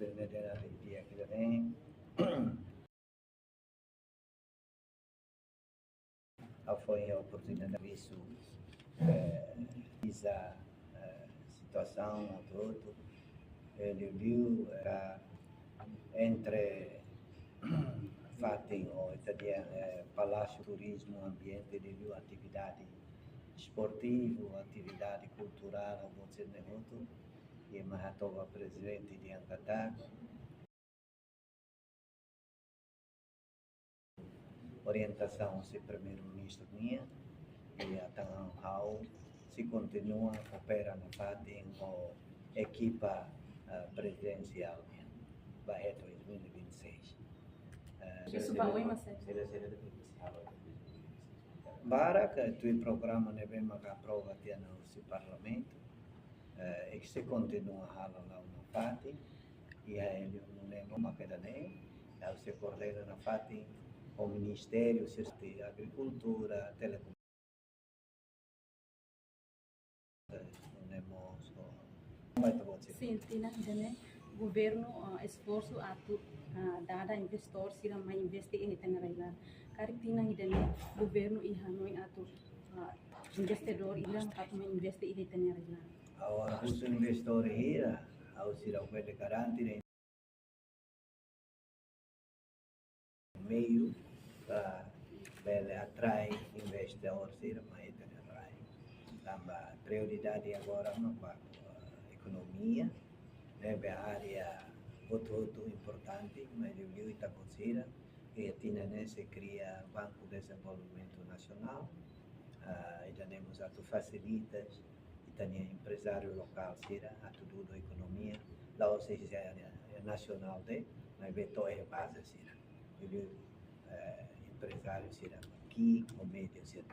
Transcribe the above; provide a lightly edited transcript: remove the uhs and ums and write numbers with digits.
oportunidade de aqui também. Foi a oportunidade de isso, essa situação, tudo. Ele viu entre Fatem ou italiano, Palácio Turismo, ambiente, ele viu atividade esportiva, atividade cultural, você negoto, e Mahatova presidente de Ankata. Orientação se primeiro-ministro minha e a Tanhao se continua a operar na parte com equipa presidencial Barreto 2026. Isso vai o Para que o programa ne bem mais aprova no parlamento e que se continua a lá na parte e ele não é uma queda nem se coordena na parte o Ministério de Agricultura, Telecomunicações, sim, tem governo esforço a dada investor sira mai investi e tengarailan kari tina hidane governo i hanoi atu investidor ilang atu mai investi e tengarailan agora os investidores ira ao sira pode garantir meio para atrai investidores sira mai tengarai também prioridade agora para a economia neve área outro importante, mas eu vi ita considera que tinha se cria Banco de Desenvolvimento Nacional, e temos ato facilitas, e também empresário local sira, ato tudo economia, lá ou seja é nacional de, mas beto é base sira, eu vi empresário sira aqui, o médio sira.